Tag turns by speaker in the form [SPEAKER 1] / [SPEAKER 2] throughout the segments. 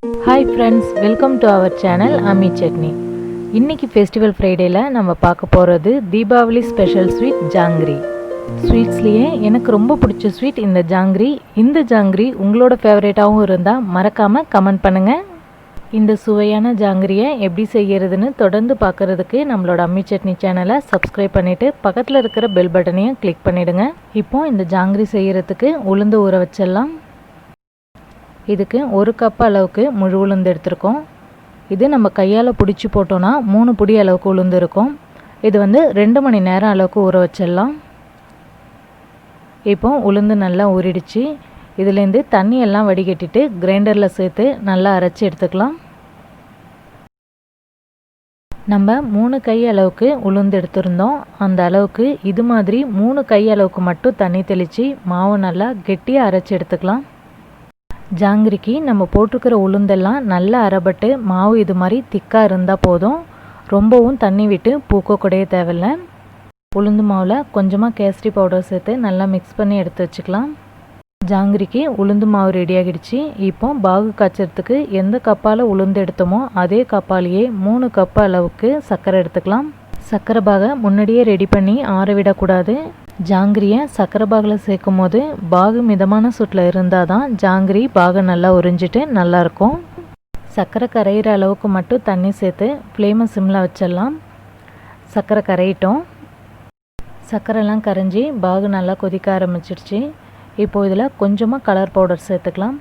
[SPEAKER 1] Hi friends, welcome to our channel Ammi Chutney. இன்னைக்கு festival ஃப்ரைடேல நம்ம பார்க்க போகிறது தீபாவளி ஸ்பெஷல் ஸ்வீட் ஜாங்கிரி. ஸ்வீட்ஸ்லேயே எனக்கு ரொம்ப பிடிச்ச ஸ்வீட் இந்த ஜாங்கிரி. இந்த ஜாங்கிரி உங்களோட ஃபேவரேட்டாகவும் இருந்தால் மறக்காமல் கமெண்ட் பண்ணுங்கள். இந்த சுவையான ஜாங்கிரியை எப்படி செய்கிறதுன்னு தொடர்ந்து பார்க்குறதுக்கு நம்மளோட அம்மி சட்னி சேனலை சப்ஸ்கிரைப் பண்ணிவிட்டு பக்கத்தில் இருக்கிற பெல் பட்டனையும் கிளிக் பண்ணிவிடுங்க. இப்போது இந்த ஜாங்கிரி செய்கிறதுக்கு உளுந்து ஊற வச்சிடலாம். இதுக்கு 1 கப் அளவுக்கு முழு உளுந்து எடுத்திருக்கோம். இது நம்ம கையால் பிடிச்சி போட்டோன்னா 3 பிடி அளவுக்கு உளுந்து இருக்கும். இது 2 மணி நேரம் அளவுக்கு ஊற வச்சிடலாம். இப்போ உளுந்து நல்லா ஊறிடுச்சு. இதுலேருந்து தண்ணியெல்லாம் வடிகட்டிட்டு கிரைண்டரில் சேர்த்து நல்லா அரைச்சி எடுத்துக்கலாம். நம்ம 3 கை அளவுக்கு உளுந்து எடுத்திருந்தோம். அந்த அளவுக்கு இது மாதிரி 3 கை அளவுக்கு மட்டும் தண்ணி தெளித்து மாவு நல்லா கெட்டியாக அரைச்சி எடுத்துக்கலாம். ஜாங்கிரிக்கு நம்ம போட்டிருக்கிற உளுந்தெல்லாம் நல்லா அரைபட்டு மாவு இது மாதிரி திக்காக இருந்தால் போதும். ரொம்பவும் தண்ணி விட்டு பூக்க கூடயே தேவையில்லை. உளுந்து மாவில் கொஞ்சமாக கேசரி பவுடர் சேர்த்து நல்லா மிக்ஸ் பண்ணி எடுத்து வச்சுக்கலாம். ஜாங்கிரிக்கு உளுந்து மாவு ரெடி ஆகிடுச்சு. இப்போ பாகு காய்ச்சறதுக்கு எந்த கப்பால் உளுந்து எடுத்தோமோ அதே கப்பாலேயே 3 கப் அளவுக்கு சர்க்கரை எடுத்துக்கலாம். சர்க்கரை பாகை முன்னாடியே ரெடி பண்ணி ஆற விடக்கூடாது. ஜாங்கிரியை சர்க்கரை பாகில் சேர்க்கும் போது பாகு மிதமான சூட்டில் இருந்தால் தான் ஜாங்கிரி பாகை நல்லா உறிஞ்சிட்டு நல்லாயிருக்கும். சர்க்கரை கரையிற அளவுக்கு மட்டும் தண்ணி சேர்த்து ஃப்ளேமை சிம்மில் வச்சிடலாம். சர்க்கரை கரையிட்டோம். சர்க்கரைலாம் கரைஞ்சி பாகு நல்லா கொதிக்க ஆரம்பிச்சிடுச்சு. இப்போது இதில் கொஞ்சமாக கலர் பவுடர் சேர்த்துக்கலாம்.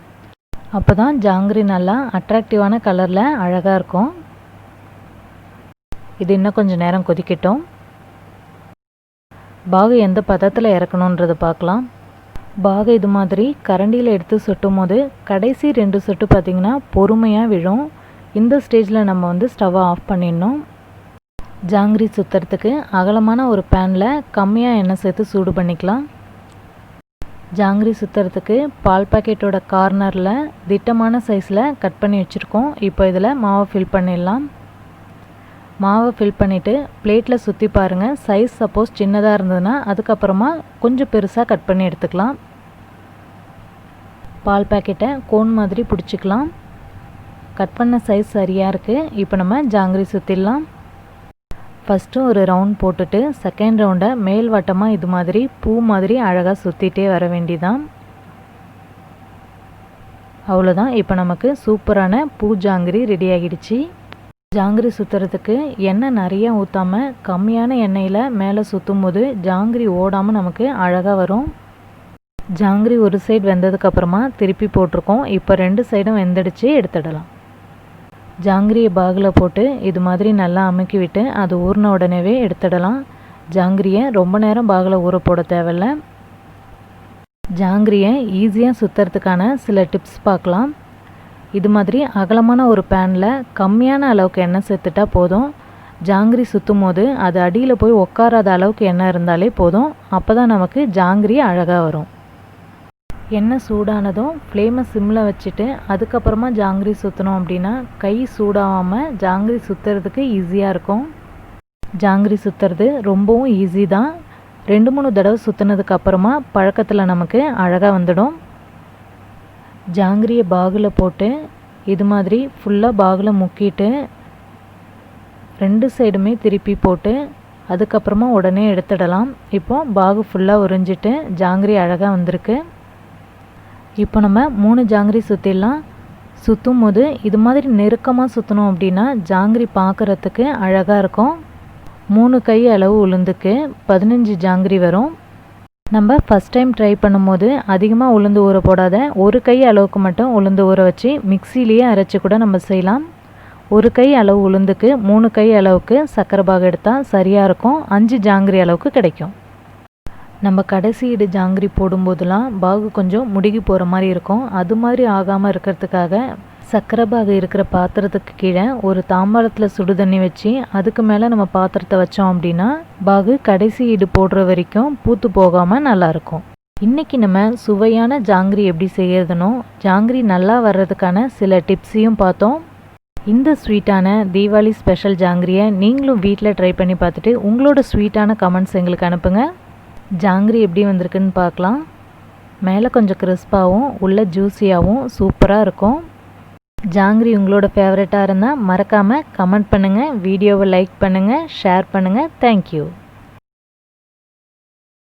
[SPEAKER 1] அப்போ தான் ஜாங்கிரி நல்லா அட்ராக்டிவான கலரில் அழகாக இருக்கும். இது இன்னும் கொஞ்சம் நேரம் கொதிக்கட்டும். பாகு எந்த பதத்தில் இறக்கணுன்றதை பார்க்கலாம். பாகு இது மாதிரி கரண்டியில் எடுத்து சுட்டும் போது கடைசி 2 சொட்டு பார்த்திங்கன்னா பொறுமையாக விழும். இந்த ஸ்டேஜில் நம்ம ஸ்டவ்வை ஆஃப் பண்ணிடணும். ஜாங்கிரி சுற்றுறதுக்கு அகலமான ஒரு பேனில் கம்மியாக எண்ணெய் சேர்த்து சூடு பண்ணிக்கலாம். ஜாங்கிரி சுற்றுறதுக்கு பால் பாக்கெட்டோட கார்னரில் திட்டமான சைஸில் கட் பண்ணி வச்சுருக்கோம். இப்போ இதில் மாவை ஃபில் பண்ணிடலாம். மாவை ஃபில் பண்ணிவிட்டு பிளேட்டில் சுற்றி பாருங்கள். சைஸ் சப்போஸ் சின்னதாக இருந்ததுன்னா அதுக்கப்புறமா கொஞ்சம் பெருசாக கட் பண்ணி எடுத்துக்கலாம். பால் பேக்கெட்டை கோன் மாதிரி பிடிச்சிக்கலாம். கட் பண்ண சைஸ் சரியாக இருக்குது. இப்போ நம்ம ஜாங்கிரி சுற்றிடலாம். ஃபஸ்ட்டு ஒரு ரவுண்ட் போட்டுட்டு செகண்ட் ரவுண்டை மேல் வட்டமாக இது மாதிரி பூ மாதிரி அழகாக சுற்றிட்டே வர வேண்டியதான். அவ்வளோதான். இப்போ நமக்கு சூப்பரான பூ ஜாங்கிரி ரெடி ஆகிடுச்சு. ஜாங்கிரி சுற்றுறதுக்கு எண்ணெய் நிறையா ஊற்றாமல் கம்மியான எண்ணெயில் மேலே சுற்றும் போது ஜாங்கிரி ஓடாமல் நமக்கு அழகாக வரும். ஜாங்கிரி ஒரு சைடு வெந்ததுக்கப்புறமா திருப்பி போட்டிருக்கோம். இப்போ 2 சைடும் வெந்தடிச்சு எடுத்துடலாம். ஜாங்கிரியை பாகில் போட்டு இது மாதிரி நல்லா அமுக்கி விட்டு அது ஊறின உடனேவே எடுத்துடலாம். ஜாங்கிரியை ரொம்ப நேரம் பாகில் ஊற போட தேவையில்லை. ஜாங்கிரியை ஈஸியாக சுற்றுறதுக்கான சில டிப்ஸ் பார்க்கலாம். இது மாதிரி அகலமான ஒரு பேனில் கம்மியான அளவுக்கு எண்ணெய் சேர்த்துட்டா போதும். ஜாங்கிரி சுற்றும் போது அது அடியில் போய் உட்காராத அளவுக்கு எண்ணெய் இருந்தாலே போதும். அப்போ தான் நமக்கு ஜாங்கிரி அழகாக வரும். எண்ணெய் சூடானதும் ஃப்ளேமை சிம்மில் வச்சுட்டு அதுக்கப்புறமா ஜாங்கிரி சுற்றணும் அப்படின்னா கை சூடாகாமல் ஜாங்கிரி சுற்றுறதுக்கு ஈஸியாக இருக்கும். ஜாங்கிரி சுற்றுறது ரொம்பவும் ஈஸி தான். 2-3 தடவை சுற்றினதுக்கப்புறமா பழக்கத்தில் நமக்கு அழகாக வந்துடும். ஜாங்கிரியை பாகில் போட்டு இது மாதிரி ஃபுல்லாக பாகில் முக்கிட்டு 2 சைடுமே திருப்பி போட்டு அதுக்கப்புறமா உடனே எடுத்துடலாம். இப்போ பாகு ஃபுல்லாக உறிஞ்சிட்டு ஜாங்கிரி அழகாக வந்திருக்கு. இப்போ நம்ம 3 ஜாங்கிரி சுற்றிடலாம். சுற்றும் போது இது மாதிரி நெருக்கமாக சுற்றணும் அப்படின்னா ஜாங்கிரி பார்க்குறதுக்கு அழகாக இருக்கும். 3 கை அளவு உளுந்துக்கு 15 ஜாங்கிரி வரும். நம்ம ஃபஸ்ட் டைம் ட்ரை பண்ணும்போது அதிகமாக உளுந்து ஊற போடாத 1 கை அளவுக்கு மட்டும் உளுந்து ஊற வச்சு மிக்சிலேயே அரைச்சி கூட நம்ம செய்யலாம். 1 கை அளவு உளுந்துக்கு 3 கை அளவுக்கு சர்க்கரை பாகு எடுத்தால் சரியாக இருக்கும். 5 ஜாங்கிரி அளவுக்கு கிடைக்கும். நம்ம கடைசி இடு ஜாங்கிரி போடும்போதெல்லாம் பாகு கொஞ்சம் முடுகி போகிற மாதிரி இருக்கும். அது மாதிரி ஆகாமல் இருக்கிறதுக்காக சர்க்கரை பாகு இருக்கிற பாத்திரத்துக்கு கீழே ஒரு தாம்பாளத்தில் சுடு தண்ணி வச்சு அதுக்கு மேலே நம்ம பாத்திரத்தை வச்சோம் அப்படின்னா பாகு கடைசி ஈடு போடுற வரைக்கும் பூத்து போகாமல் நல்லாயிருக்கும். இன்றைக்கி நம்ம சுவையான ஜாங்கிரி எப்படி செய்கிறதுனோ ஜாங்கிரி நல்லா வர்றதுக்கான சில டிப்ஸையும் பார்த்தோம். இந்த ஸ்வீட்டான தீபாவளி ஸ்பெஷல் ஜாங்கிரியை நீங்களும் வீட்டில் ட்ரை பண்ணி பார்த்துட்டு உங்களோட ஸ்வீட்டான கமெண்ட்ஸ் எங்களுக்கு அனுப்புங்க. ஜாங்கிரி எப்படி வந்திருக்குன்னு பார்க்கலாம். மேலே கொஞ்சம் கிறிஸ்பாகவும் உள்ள ஜூஸியாகவும் சூப்பராக இருக்கும். ஜாங்கிரி உங்களோட ஃபேவரட்டாக இருந்தால் மறக்காமல் கமெண்ட் பண்ணுங்கள், வீடியோவை லைக் பண்ணுங்கள், ஷேர் பண்ணுங்கள். தேங்க்யூ.